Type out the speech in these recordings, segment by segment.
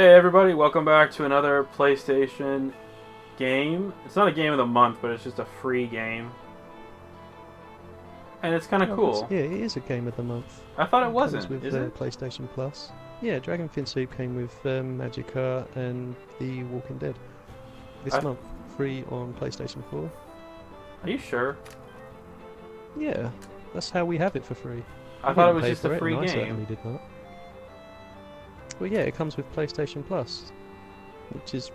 Hey everybody, welcome back to another PlayStation game. It's not a game of the month, but it's just a free game. And it's kind of cool. Yeah, it is a game of the month. I thought it Comes wasn't, with is it? PlayStation Plus. Yeah, Dragon Fin Soup came with Magic Art and The Walking Dead. This month, free on PlayStation 4. Are you sure? Yeah, that's how we have it for free. I You thought it didn't was pay just for a it, free and I game. certainly did not. Well, yeah, it comes with PlayStation Plus, which is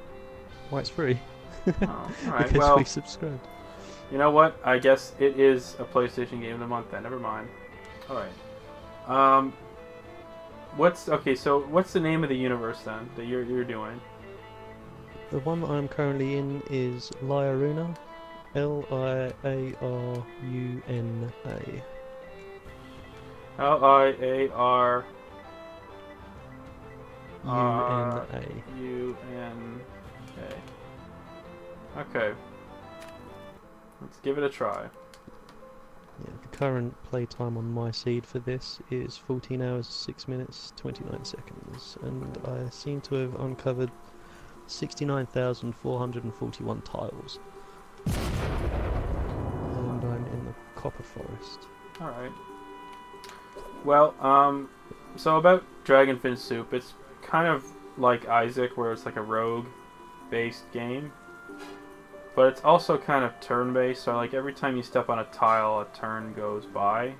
why it's free. Oh, alright, Because well, we subscribed. you know what? I guess it is a PlayStation game of the month then. Never mind. Alright. Okay, so what's the name of the universe then that you're doing? The one that I'm currently in is Liaruna. Liaaruna. Liar. UNA. Okay. Let's give it a try. Yeah, the current playtime on my seed for this is 14 hours, 6 minutes, 29 seconds, and I seem to have uncovered 69,441 tiles. And I'm in the Copper Forest. Alright. Well, so about Dragonfin Soup, it's kind of like Isaac, where it's like a rogue-based game. But it's also kind of turn-based, so like every time you step on a tile, a turn goes by.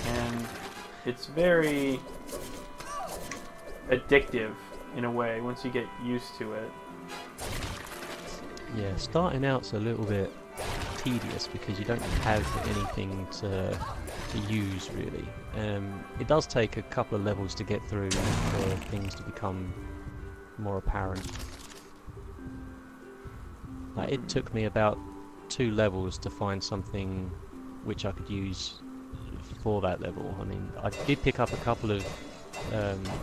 And it's very addictive in a way once you get used to it. Yeah, starting out's a little bit tedious because you don't have anything to use really. It does take a couple of levels to get through for things to become more apparent. Like, it took me about 2 levels to find something which I could use for that level. I mean, I did pick up a couple of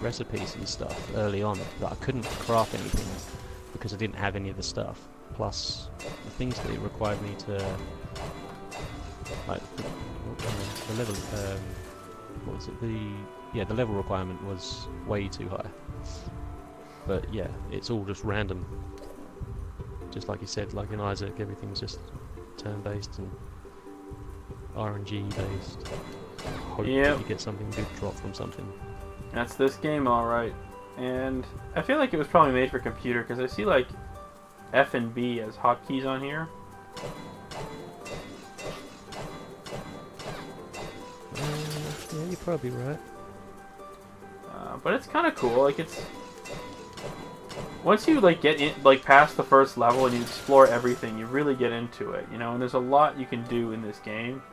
recipes and stuff early on, but I couldn't craft anything because I didn't have any of the stuff. Plus, the things that it required me to, like, the level, what was it? The level requirement was way too high. But yeah, it's all just random. Just like you said, like in Isaac, everything's just turn-based and RNG based. Hope that you get something good drop from something. That's this game, alright. And I feel like it was probably made for computer, because I see like F and B as hotkeys on here. Yeah, you're probably right. But it's kind of cool. Like, it's once you like get in, like past the first level and you explore everything, you really get into it, you know. And there's a lot you can do in this game.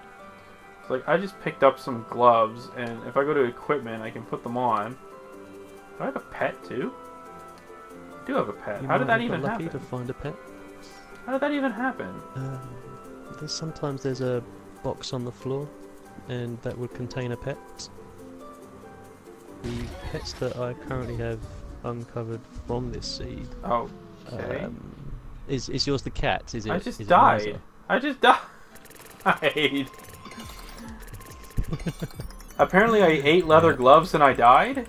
It's like I just picked up some gloves, and if I go to equipment, I can put them on. Do I have a pet too? I do have a pet. How did that even happen? Lucky to find a pet. How did that even happen? Sometimes there's a box on the floor, and that would contain a pet. The pets that I currently have uncovered from this seed. Oh, okay. Is yours the cat? Is it? I just is it died. Liza? I just died. Apparently, I ate leather gloves and I died.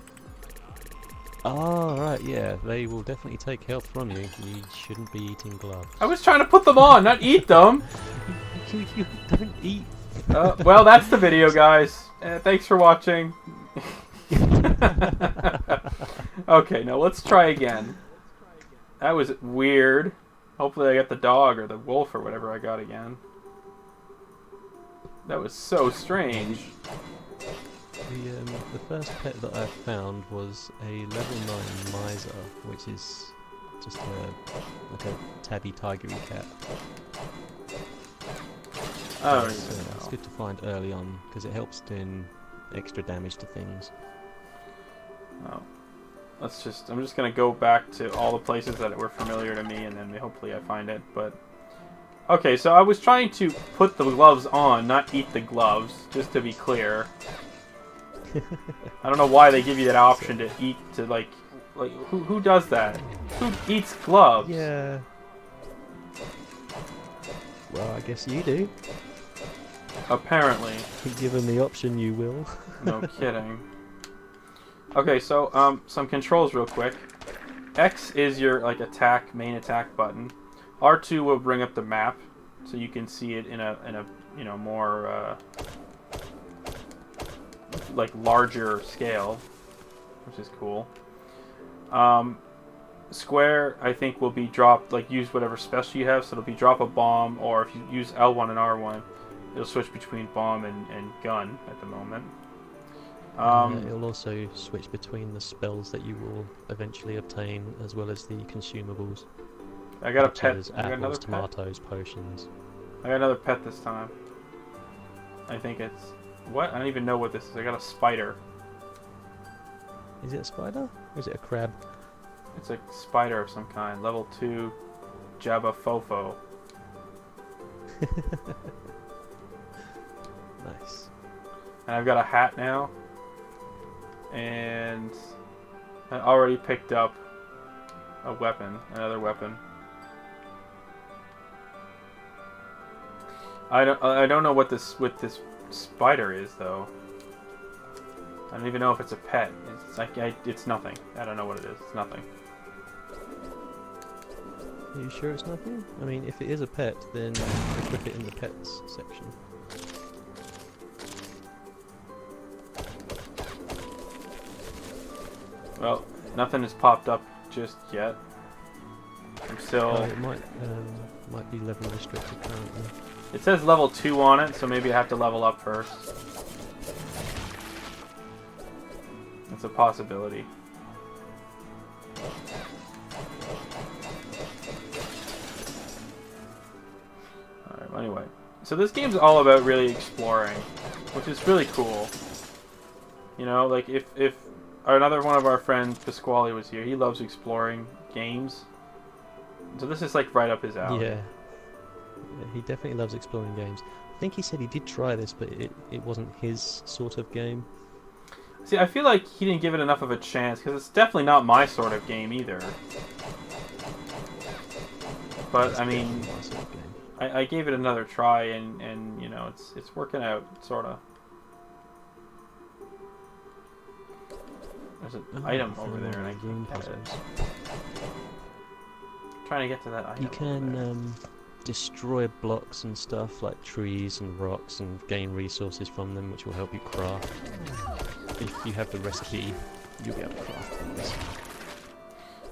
Oh, right, yeah. They will definitely take health from you. You shouldn't be eating gloves. I was trying to put them on, not eat them. You don't eat. Well, that's the video, guys. Thanks for watching. Okay, now let's try again. That was weird. Hopefully I got the dog or the wolf or whatever I got again. That was so strange. The first pet that I found was a level 9 miser, which is just like a tabby tigery cat. Oh, It's good to find early on because it helps doing extra damage to things. Oh. I'm just gonna go back to all the places that were familiar to me, and then hopefully I find it. But okay, so I was trying to put the gloves on, not eat the gloves, just to be clear. I don't know why they give you that option to eat, to like who does that? Who eats gloves? Yeah. Well, I guess you do. Apparently. Given the option, you will. No kidding. Okay, so some controls real quick. X is your like main attack button. R2 will bring up the map, so you can see it in a more like larger scale, which is cool. Square, I think, will be use whatever special you have, so it'll be drop a bomb, or if you use L1 and R1, it'll switch between bomb and gun at the moment. It'll also switch between the spells that you will eventually obtain, as well as the consumables. I got a pet. I got apples, tomatoes, potions. I got another pet this time. I think it's... What? I don't even know what this is. I got a spider. Is it a spider? Or is it a crab? It's a spider of some kind. Level 2 Jabba Fofo. Nice. And I've got a hat now. And I already picked up a weapon. Another weapon. I don't know what this spider is though. I don't even know if it's a pet. It's like it's nothing. I don't know what it is. It's nothing. Are you sure it's nothing? I mean, if it is a pet, then equip it in the pets section. Well, nothing has popped up just yet. I'm still... it might be level restricted currently. It says level 2 on it, so maybe I have to level up first. It's a possibility. Alright, well, anyway. So this game's all about really exploring, which is really cool. You know, like if another one of our friends, Pasquale, was here, he loves exploring games. So this is like right up his alley. Yeah, he definitely loves exploring games. I think he said he did try this, but it wasn't his sort of game. See, I feel like he didn't give it enough of a chance, because it's definitely not my sort of game either. But, I mean, Sort of game. I gave it another try, and you know, it's working out, sort of. There's an item over there, and I can't get it. Trying to get to that item. You can destroy blocks and stuff, like trees and rocks, and gain resources from them, which will help you craft. If you have the recipe, you'll be able to craft things.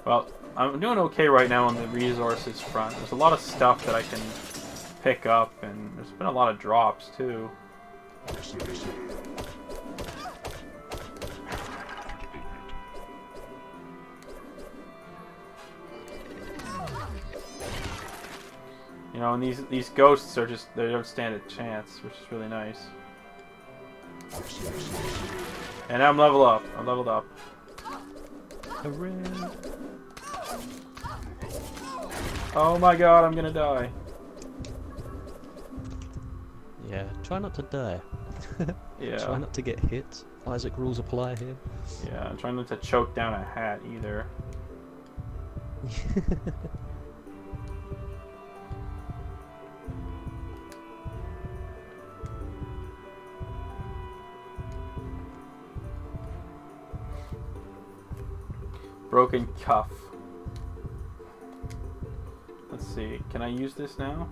Well, I'm doing okay right now on the resources front. There's a lot of stuff that I can pick up, and there's been a lot of drops, too. You know, and these ghosts are just, they don't stand a chance, which is really nice. And I'm leveled up. I'm leveled up. Hooray! Oh my god, I'm gonna die. Yeah, try not to die. Yeah. Try not to get hit. Isaac rules apply here. Yeah, I'm trying not to choke down a hat either. Broken cuff. Let's see, can I use this now?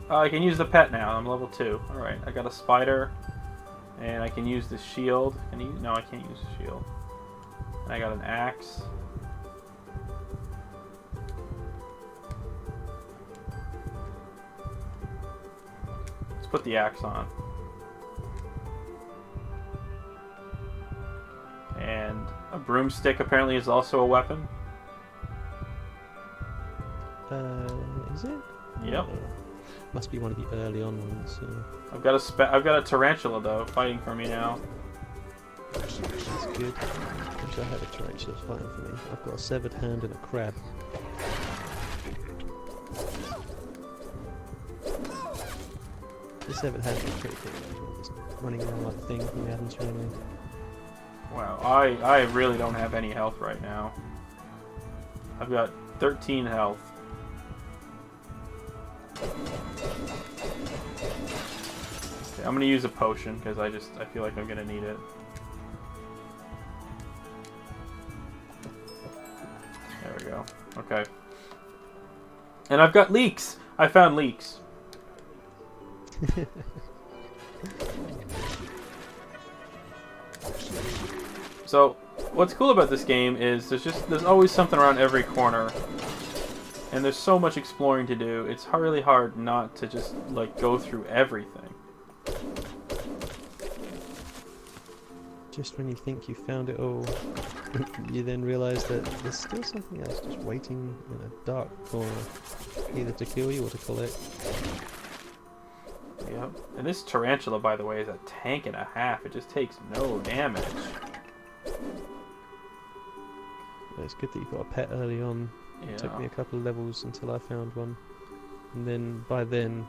Oh, I can use the pet now. I'm level 2. Alright, I got a spider. And I can use the shield. No, I can't use the shield. I got an axe. Let's put the axe on. And a broomstick apparently is also a weapon. Is it? Yep. Must be one of the early on ones. I've got a tarantula though fighting for me now. That's good. I wish I had a tarantula fighting for me. I've got a severed hand and a crab. The severed hand is pretty good. Just running around like a thing from the Adams Family. Wow, I really don't have any health right now. I've got 13 health. I'm gonna use a potion because I feel like I'm gonna need it. There we go. Okay. And I've got leeks. I found leeks. So, what's cool about this game is there's always something around every corner, and there's so much exploring to do. It's really hard not to just like go through everything. Just when you think you found it all, you then realise that there's still something else just waiting in a dark corner, either to kill you or to collect. Yep. And this tarantula, by the way, is a tank and a half. It just takes no damage. It's good that you got a pet early on. Yeah. It took me a couple of levels until I found one. And then, by then,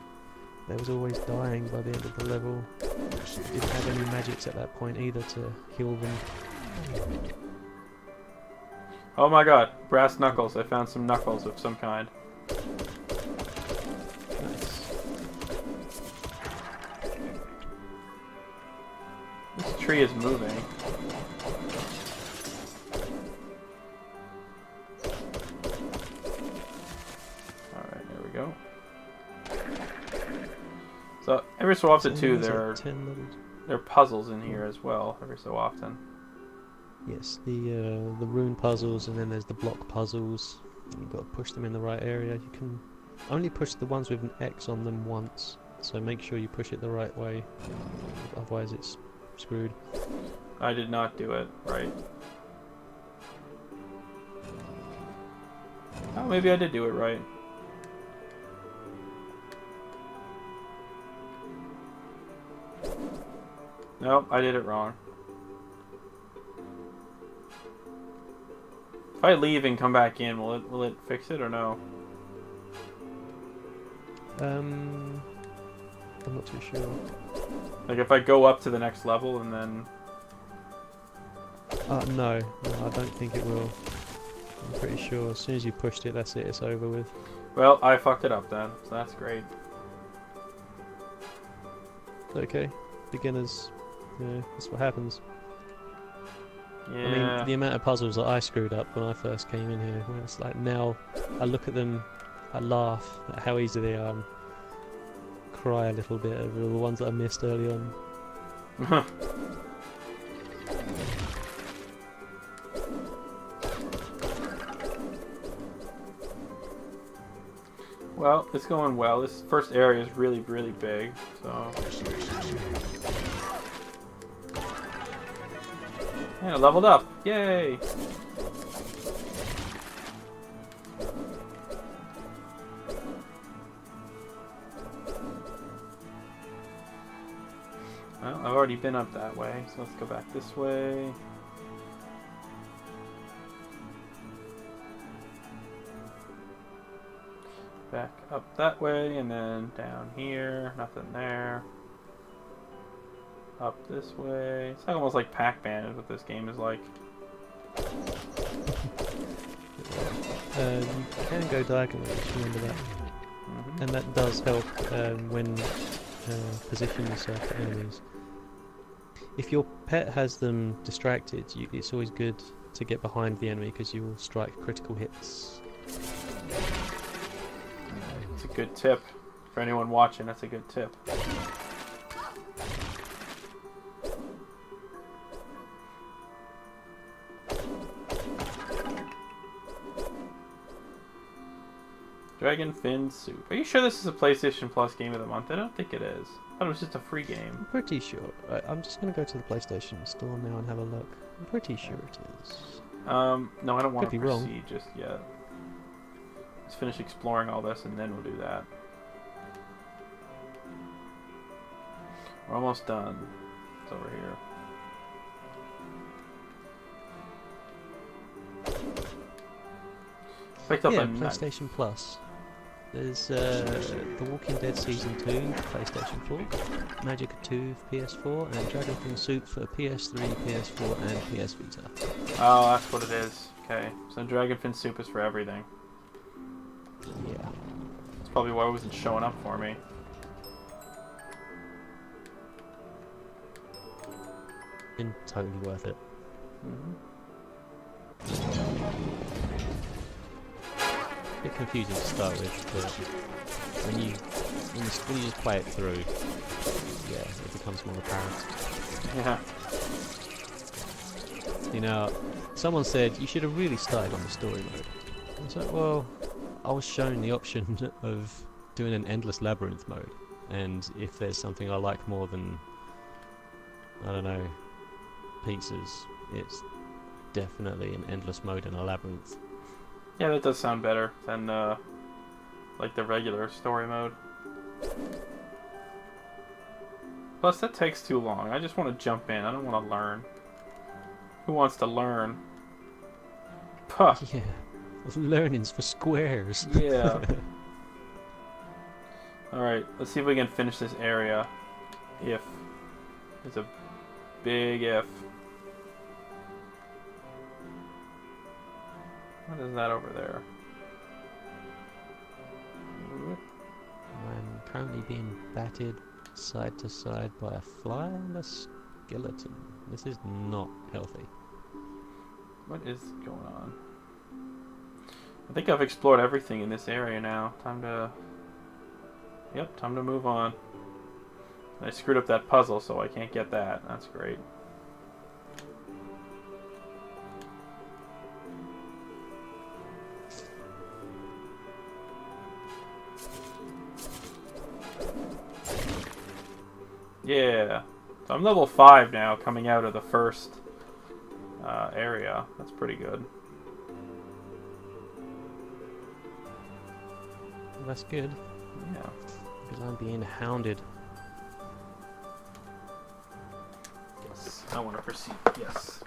there was always dying by the end of the level. Didn't have any magics at that point either to heal them. Oh my god, brass knuckles. I found some knuckles of some kind. Nice. This tree is moving. Alright, there we go. So, every so often too, there are puzzles in here as well, every so often. Yes, the rune puzzles, and then there's the block puzzles. You've got to push them in the right area. You can only push the ones with an X on them once, so make sure you push it the right way, otherwise it's screwed. I did not do it right. Oh, maybe I did do it right. Nope, I did it wrong. If I leave and come back in, will it fix it or no? I'm not too sure. Like if I go up to the next level and then... No, I don't think it will. I'm pretty sure as soon as you pushed it, that's it, it's over with. Well, I fucked it up then, so that's great. Okay, beginners, yeah, that's what happens. Yeah. I mean, the amount of puzzles that I screwed up when I first came in here, where it's like now I look at them, I laugh at how easy they are, and cry a little bit over all the ones that I missed early on. Well, it's going well. This first area is really, really big, so... Yeah, leveled up! Yay! Well, I've already been up that way, so let's go back this way. Back up that way, and then down here, nothing there. Up this way. It's almost like Pac-Man is what this game is like. You can go diagonally, just remember that. And that does help when positioning yourself to enemies. If your pet has them distracted, it's always good to get behind the enemy because you will strike critical hits. It's a good tip. For anyone watching, that's a good tip. Dragon Fin Soup. Are you sure this is a PlayStation Plus Game of the Month? I don't think it is. I thought it was just a free game. I'm pretty sure. I'm just going to go to the PlayStation store now and have a look. I'm pretty sure it is. No, I don't want to Could be proceed wrong. just yet. Let's finish exploring all this and then we'll do that. We're almost done. It's over here. Picked up a PlayStation Plus. There's The Walking Dead Season 2 for PlayStation 4, Magic 2 for PS4, and Dragon Fin Soup for PS3, PS4, and PS Vita. Oh, that's what it is. Okay, so Dragon Fin Soup is for everything. Yeah. That's probably why it wasn't showing up for me. Been totally worth it. Mm-hmm. A bit confusing to start with, but when you just play it through, yeah, it becomes more apparent. Yeah. You know, someone said you should have really started on the story mode. I was like, well, I was shown the option of doing an endless labyrinth mode, and if there's something I like more than, I don't know, pizzas, it's definitely an endless mode in a labyrinth. Yeah, that does sound better than like the regular story mode. Plus, that takes too long. I just want to jump in. I don't want to learn. Who wants to learn? Puh. Yeah, learning's for squares. Yeah. Alright, let's see if we can finish this area. If. It's a big if. What is that over there? I'm currently being batted side to side by a fly and a skeleton. This is not healthy. What is going on? I think I've explored everything in this area now. Time to... Yep, time to move on. I screwed up that puzzle, so I can't get that. That's great. Yeah. So I'm level 5 now, coming out of the first area. That's pretty good. Well, that's good, Yeah. because I'm being hounded. Yes. I want to proceed. Yes.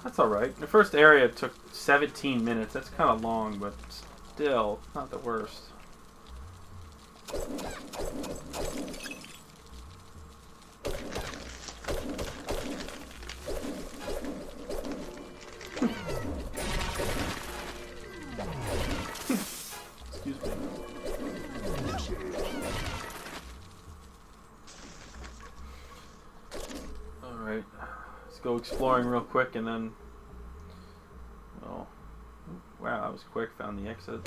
That's alright. The first area took 17 minutes. That's kind of long, but still not the worst. Excuse me. Alright. Let's go exploring real quick and then... Oh. Wow, that was quick. Found the exit.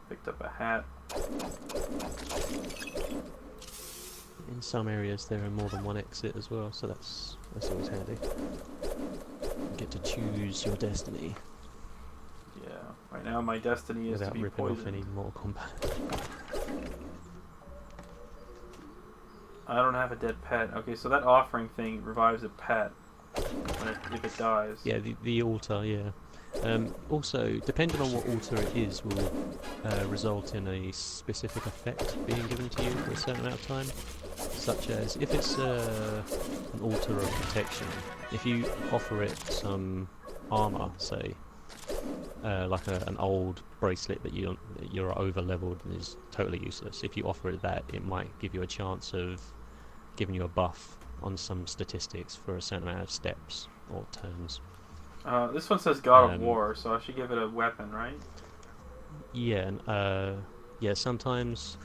Picked up a hat. In some areas there are more than one exit as well, so that's always handy. You get to choose your destiny. Yeah. Right now my destiny is to without be ripping poisoned. off any more combat. I don't have a dead pet. Okay, so that offering thing revives a pet if it dies. Yeah, the altar, yeah. Also, depending on what altar it is, will result in a specific effect being given to you for a certain amount of time. Such as, if it's an altar of protection, if you offer it some armor, say, like an old bracelet that you're over leveled and is totally useless. If you offer it that, it might give you a chance of giving you a buff on some statistics for a certain amount of steps or turns. This one says God of War, so I should give it a weapon, right? Yeah, and yeah. Sometimes,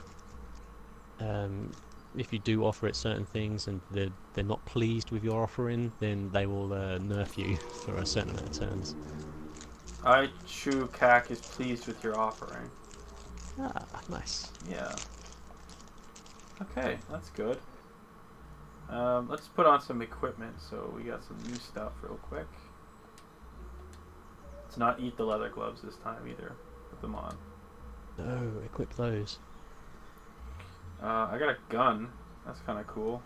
if you do offer it certain things and they're not pleased with your offering, then they will nerf you for a certain amount of turns. I Chu Kak is pleased with your offering. Ah, nice. Yeah. Okay, that's good. Let's put on some equipment, so we got some new stuff real quick. Let's not eat the leather gloves this time either. Put them on. No, equip those. I got a gun. That's kind of cool.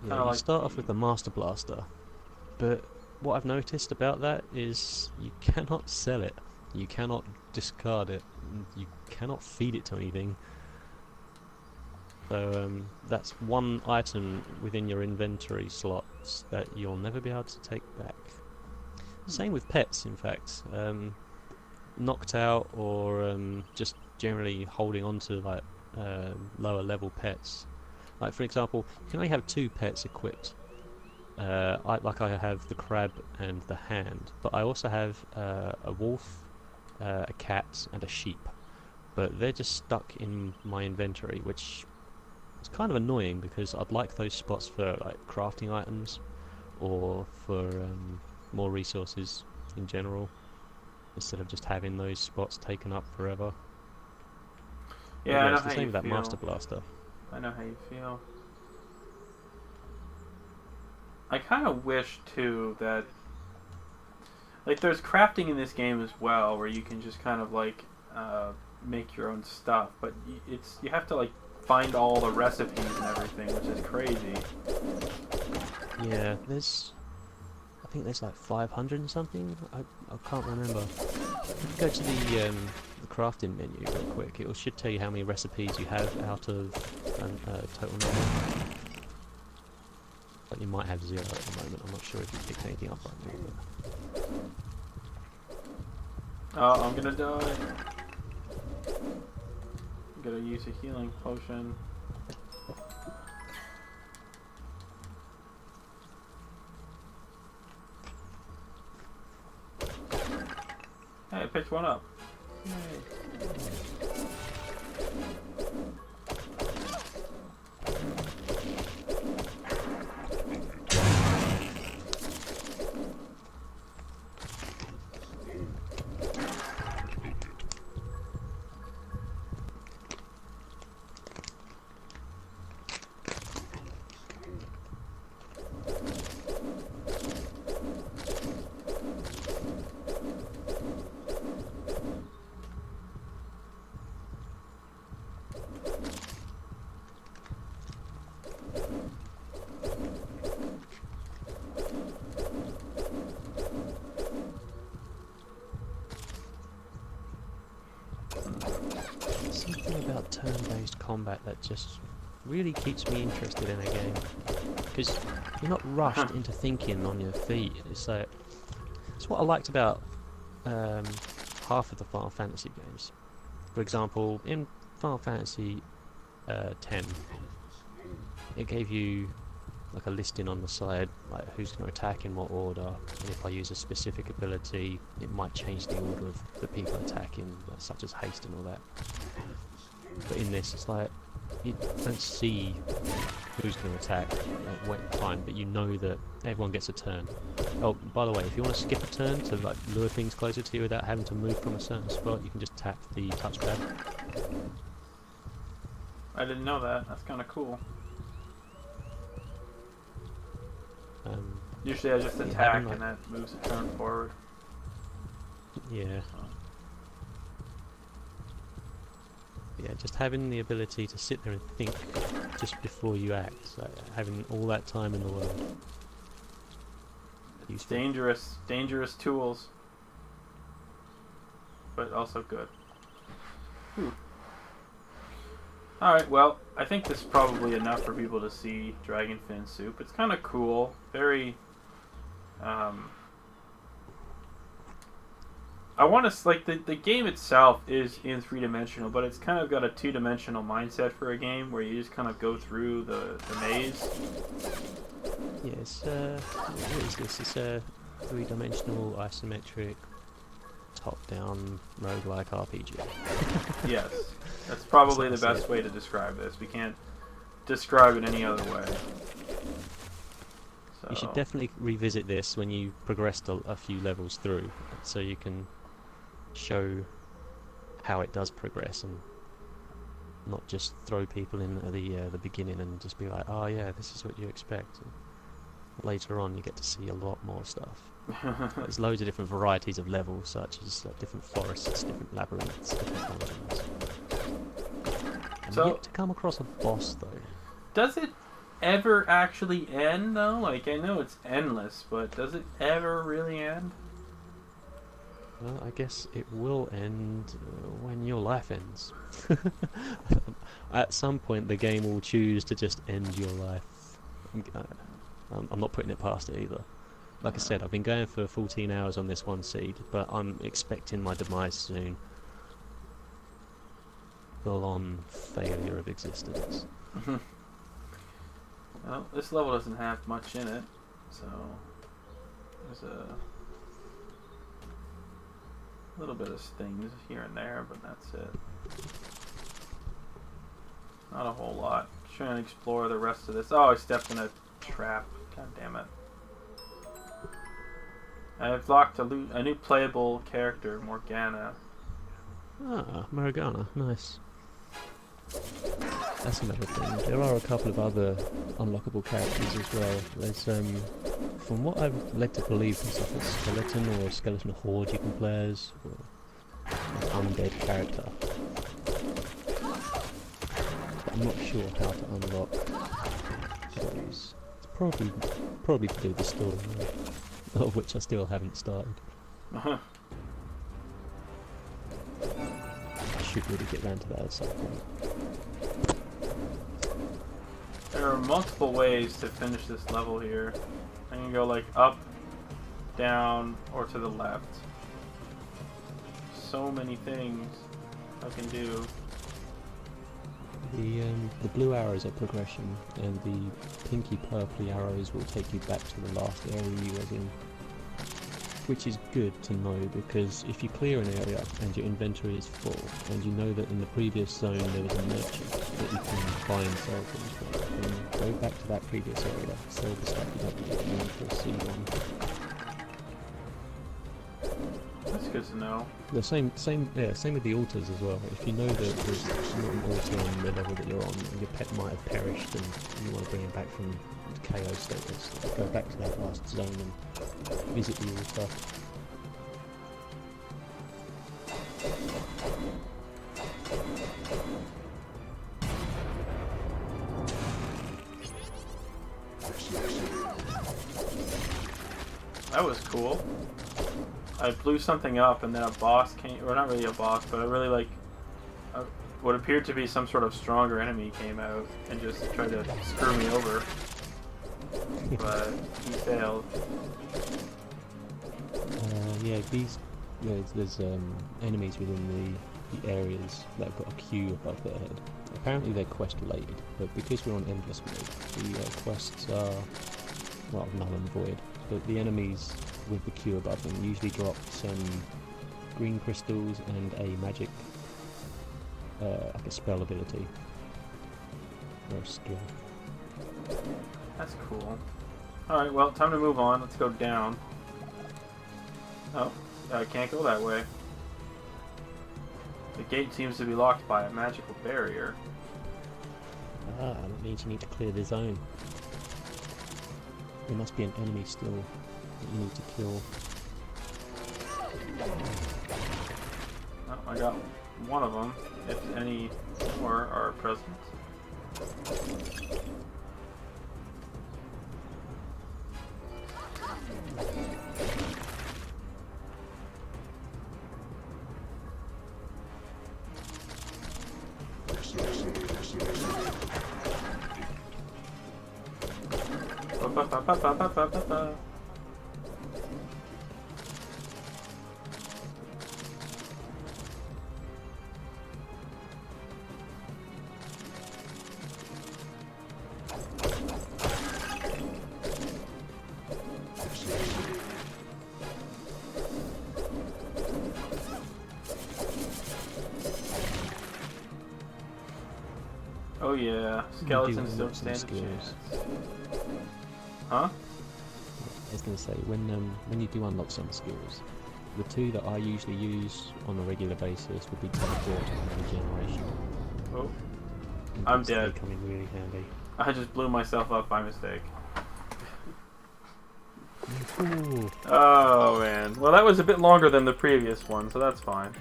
Yeah, you start off with the Master Blaster, but what I've noticed about that is you cannot sell it. You cannot discard it. You cannot feed it to anything. So that's one item within your inventory slots that you'll never be able to take back. Same with pets, in fact. Knocked out or just generally holding on to like lower level pets. Like for example, you can only have 2 pets equipped. I have the crab and the hand, but I also have a wolf, a cat, and a sheep. but they're just stuck in my inventory, which is kind of annoying because I'd like those spots for like crafting items or for more resources in general, instead of just having those spots taken up forever. But Yeah, I yeah, know it's the how same you with that Master feel. Blaster. I know how you feel. I kind of wish too that like there's crafting in this game as well, where you can just kind of like make your own stuff, but you have to like find all the recipes and everything, which is crazy. Yeah, I think there's like 500 and something. I can't remember. If you go to the crafting menu real quick, it should tell you how many recipes you have out of total number. But you might have 0 at the moment. I'm not sure if you picked anything up right now. But Oh, I'm gonna die. I'm gonna use a healing potion. Hey, I picked one up. Yay. something about turn-based combat that just really keeps me interested in a game, because you're not rushed into thinking on your feet. It's what I liked about half of the Final Fantasy games. For example, in Final Fantasy 10, it gave you like a listing on the side, like who's going to attack in what order, and if I use a specific ability, it might change the order of the people attacking, like, such as haste and all that. But in this, it's like you don't see who's going to attack at what time, but you know that everyone gets a turn. Oh, by the way, if you want to skip a turn to like lure things closer to you without having to move from a certain spot, you can just tap the touchpad. I didn't know that. That's kind of cool. Usually I just attack and that moves a turn forward. Yeah. Yeah, just having the ability to sit there and think just before you act, like having all that time in the world. It's dangerous tools, but also good. Whew. Alright, well, I think this is probably enough for people to see Dragonfin Soup. It's kind of cool, very I want to like the game itself is in 3-dimensional, but it's kind of got a 2-dimensional mindset for a game where you just kind of go through the maze. Yes, what is this? It's a 3-dimensional isometric top-down roguelike RPG. Yes, that's probably the best way to describe this. We can't describe it any other way. So. You should definitely revisit this when you progressed a few levels through, so you can show how it does progress and not just throw people in at the beginning and just be like, oh yeah, this is what you expect. And later on, you get to see a lot more stuff. There's loads of different varieties of levels, such as different forests, different labyrinths, different dungeons. I'm yet to come across a boss though. Does it ever actually end though? Like, I know it's endless, but does it ever really end? Well, I guess it will end when your life ends. At some point, the game will choose to just end your life. I'm not putting it past it either. Like I said, I've been going for 14 hours on this one seed, but I'm expecting my demise soon. Full-on failure of existence. Well, this level doesn't have much in it, so there's a... A little bit of stings here and there, but that's it. Not a whole lot. Trying to explore the rest of this. Oh, I stepped in a trap. God damn it. I've locked a new playable character, Morgana. Ah, Morgana, nice. That's another thing. There are a couple of other unlockable characters as well. There's, from what I've led to believe, there's like a skeleton or a skeleton horde you can play as, or an undead character. But I'm not sure how to unlock those. It's probably to do with the story, of which I still haven't started. Uh-huh. I should really get round to that at some point. There are multiple ways to finish this level here. I can go like up, down, or to the left. So many things I can do. The blue arrows are progression, and the pinky purpley arrows will take you back to the last area you was in. Which is good to know, because if you clear an area and your inventory is full, and you know that in the previous zone there was a merchant that you can buy and sell things from, then go back to that previous area, sell the stuff you don't need, and then proceed on. That's good to know. The same with the altars as well. If you know that there's not an altar on the level that you're on, and your pet might have perished, and you want to bring it back from KO status, go back to that last zone and visit the altar. That was cool. I blew something up and then a boss came, or not really a boss, but what appeared to be some sort of stronger enemy came out and just tried to screw me over. But he failed. Yeah, there's enemies within the areas that have got a Q above their head. Apparently they're quest related, but because we're on endless mode, the quests are, well, null and void. But the enemies with the Q above them usually drop some green crystals and a magic, like a spell ability, or a skill. That's cool. Alright, well, time to move on. Let's go down. Oh, I can't go that way. The gate seems to be locked by a magical barrier. Ah, that means you need to clear the zone. There must be an enemy still that you need to kill. Oh, I got one of them, if any more are present. Oh yeah, skeletons don't stand a chance. Huh? I was going to say, when you do unlock some skills, the two that I usually use on a regular basis would be teleport and regeneration. Oh, And I'm those dead. Coming really handy. I just blew myself up by mistake. Ooh. Oh man, well that was a bit longer than the previous one, so that's fine.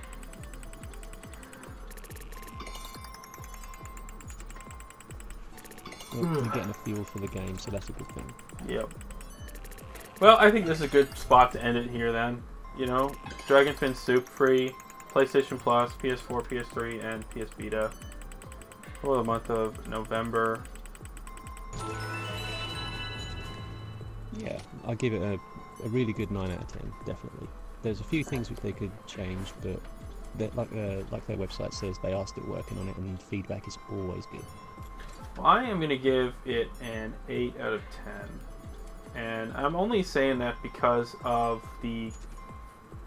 Well, you're getting a feel for the game, so that's a good thing. Yep. Well, I think this is a good spot to end it here then. You know, Dragon Fin Soup free, PlayStation Plus, PS4, PS3, and PS Vita for the month of November. Yeah, I'll give it a really good 9 out of 10, definitely. There's a few things which they could change, but like their website says, they are still working on it, and feedback is always good. Well, I am going to give it an 8 out of 10. And I'm only saying that because of the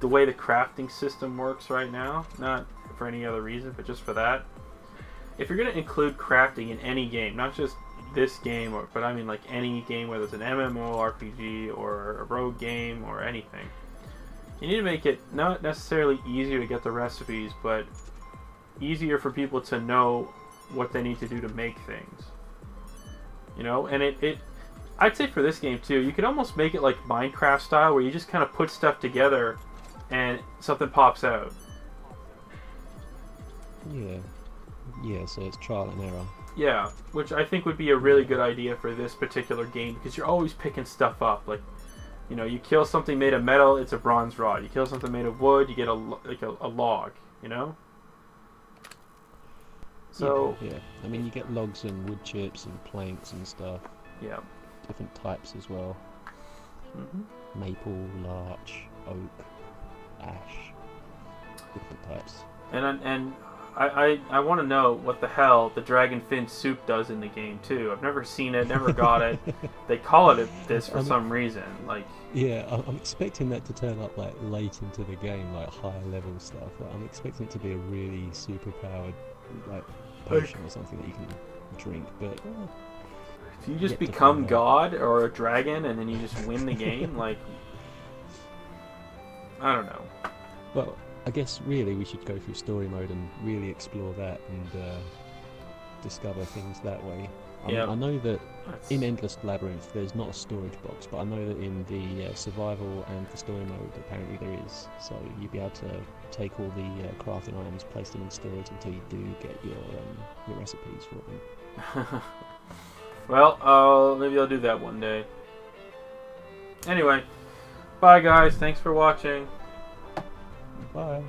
the way the crafting system works right now, not for any other reason, but just for that. If you're going to include crafting in any game, not just this game, but I mean like any game, whether it's an MMORPG or a rogue game or anything, you need to make it not necessarily easier to get the recipes, but easier for people to know what they need to do to make things. You know, and I'd say for this game too, you could almost make it like Minecraft style, where you just kind of put stuff together and something pops out. Yeah, so it's trial and error. Yeah, which I think would be a really good idea for this particular game, because you're always picking stuff up. Like, you know, you kill something made of metal, it's a bronze rod. You kill something made of wood, you get a log, you know? So yeah. I mean, you get logs and wood chips and planks and stuff. Yeah. Different types as well. Mm-hmm. Maple, larch, oak, ash. Different types. And I want to know what the hell the dragon fin soup does in the game too. I've never seen it, never got it. They call it this for some reason. Like, yeah, I'm expecting that to turn up like late into the game, like higher level stuff. Like, I'm expecting it to be a really super powered like potion or something that you can drink. But do you just become God or a dragon and then you just win the game? Like, I don't know. Well, I guess really we should go through story mode and really explore that and discover things that way. I know that in Endless Labyrinth there's not a storage box, but I know that in the survival and the story mode apparently there is. So you'll be able to take all the crafting items, place them in storage until you do get your recipes for them. Well, maybe I'll do that one day. Anyway, bye guys, thanks for watching. Bye.